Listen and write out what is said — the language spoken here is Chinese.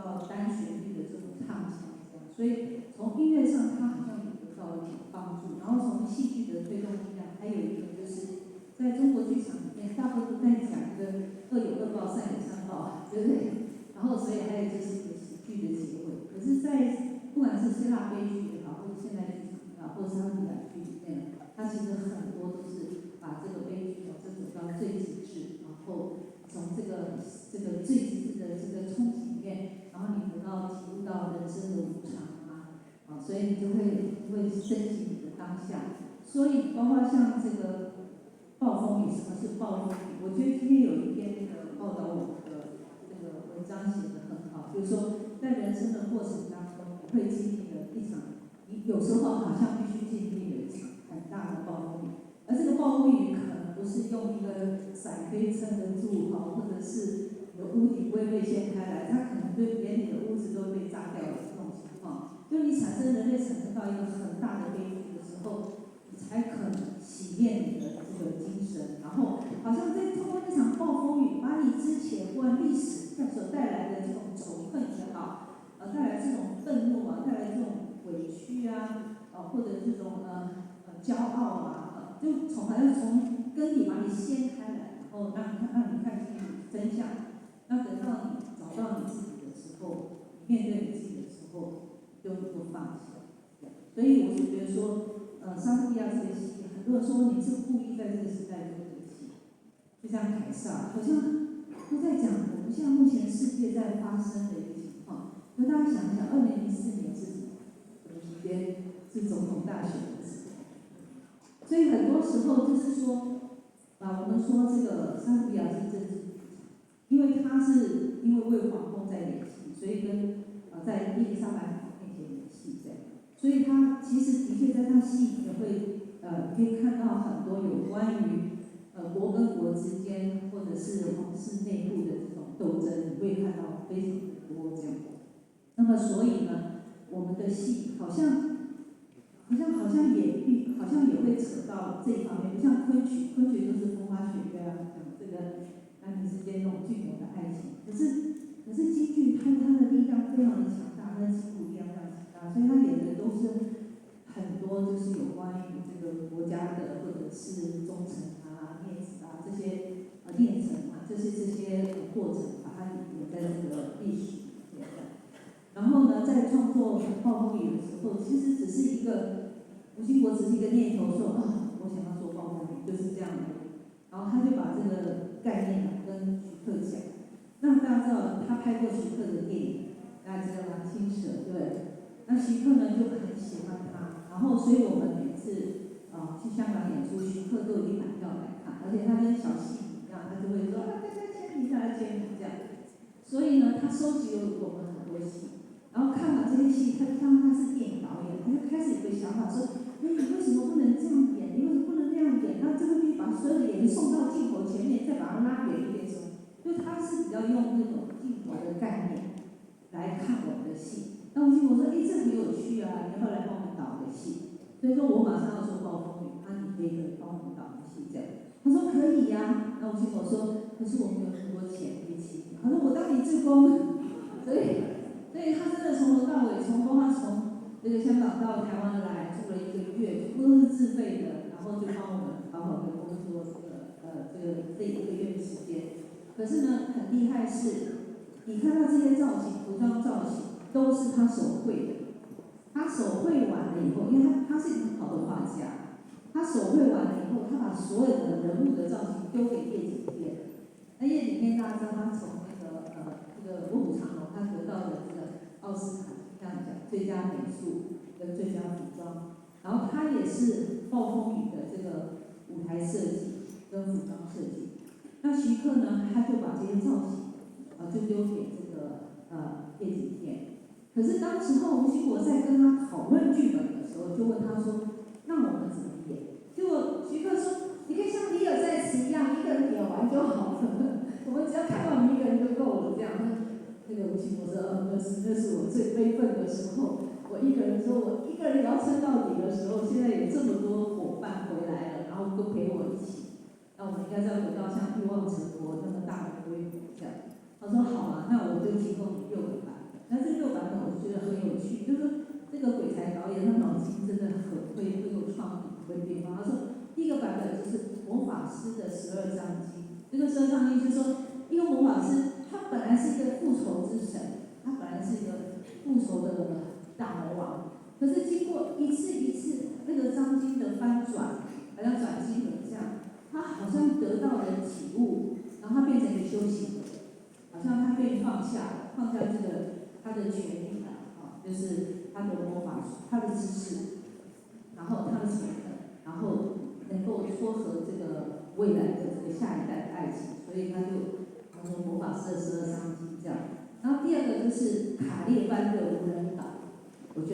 到单旋律的这种唱腔这样，所以从音乐上它好像有得到一点帮助。然后从戏剧的推动力量，还有一个就是在中国剧场里面，大部分都在讲一个恶有恶报，善有善报，对不对？然后所以还有就是一个喜剧的结尾。可是，在不管是希腊悲剧也好，或者现代剧场也好，或者莎士比亚剧里面，它其实很多都是把这个悲剧走到最极致，然后从这个最极致的这个冲击里面，然后你得到体悟到人生的无常所以你就会升起你的当下。所以包括像这个暴风雨，什么是暴风雨？我觉得今天有一篇那个报道我们的这个文章写得很好，就是说在人生的过程当中，你会经历了一场，你有时候好像必须经历了一场很大的暴风雨，而这个暴风雨可能不是用一个伞可以撑得住或者是你的屋顶不会被掀开来，它可能就连你的屋子都被炸掉了这种情况。就你人类产生到一个很大的悲剧的时候，你才可能洗炼你的这个精神，然后好像在通过那场暴风雨，把你之前不管历史所带来的这种仇恨也好，带来这种愤怒带来这种委屈或者这种骄傲就好像从根底把你掀开来，然后让你看清楚真相。那等到你找到你自己的时候，你面对你自己的时候，就放弃了。所以我是觉得说，莎士比亚这个戏，很多人说你是故意在这个时代做这个戏，就像凯撒，好像都在讲我们现在目前世界在发生的一个情况。那大家想一想，2014年是什么时间？是总统大选的时候。所以很多时候就是说，我们说这个莎士比亚是政治剧场，因为他是因为为皇后在演戏，所以跟在伊丽莎白女王面前演戏这样，所以他其实的确在他戏里面会可以看到很多有关于国跟国之间，或者是皇室内部的这种斗争，你会看到非常的多这样。那么所以呢，我们的戏好像也会扯到这一方面，不像昆曲都是风花雪月讲这个男女之间那种剧浓的爱情。可是京剧它的力量非常的强大，它的戏路力量非常强大，所以它演的都是很多就是有关于这个国家的，或者是忠臣面子这些炼成就是这些过程，把它演在这个历史里面。然后呢，在创作《暴风雨》的时候，其实只是一个吴兴国只是一个念头说我想要做暴风雨，就是这样的。然后他就把这个概念跟徐克讲。那大家知道他拍过徐克的电影，大家知道吗？《青蛇》对。那徐克呢就很喜欢他，然后所以我们每次去香港演出，徐克都已经买票来看，而且他跟小戏一样，他就会说大家签名，大家签名这样。所以呢，他收集了我们很多戏。然后看完这些戏，他是电影导演，他就开始有个想法说：你为什么不能这样演？你为什么不能那样演？那这个可以把所有的演员送到镜头前面，再把它拉远一点什么？就他是比较用那种镜头的概念来看我们的戏。那吴兴国说：这很有趣啊，你要不要来帮我们导个戏？所以说我马上要做暴风雨，你可以帮我们导个戏这样。他说可以呀。那吴兴国说：可是我们有很多钱一起。他说我当你志工。所以他真的从头到尾，包括从这个香港到台湾来住了1个月，全部都是自费的，然后就帮我们好好的工作这1个月的时间。可是呢，很厉害是，你看到这些造型，服装造型都是他手绘的。他手绘完了以后，因为他是一个很好的画家，他手绘完了以后，他把所有的人物的造型丢给叶景天。那叶景天大家知道，他从这个卧虎藏龙，他得到了这个奥斯卡这样讲最佳美术跟最佳服装，然后他也是暴风雨的这个舞台设计跟服装设计。那徐克呢，他就把这些造型就丢给这个叶景天。可是当时候吴兴国在跟他讨论剧本的时候，就问他说：那我们怎么演？结果徐克说：你可以像比尔在此一样，一个人演完就好了，我们只要看到你一个人就够了。这样，那个吴兴国说：那是我最悲愤的时候，我一个人也要撑到底的时候，现在有这么多伙伴回来了，然后都陪我一起，那我们应该再回到像欲望城国那么大的规模这样。他说好啊，那我就提供你6个版本。那这6版本我觉得很有趣，就是说这个鬼才导演他脑筋真的很会有创意，会变化。他说第一个版本就是魔法师的12章经，这个12章经就是说一个魔法师他本来是一个复仇之神，他本来是一个复仇的大魔王，可是经过一次一次那个章经的翻转，好像转经轮这样，他好像得到了体悟，然后他变成一个修行人，好像他被放下这个他的权利了，就是他的魔法，他的知识，然后他的才能，然后能够撮合这个未来的这个下一代的爱情，所以他说魔法师的12章经这样。然后第二个就是卡列班的无人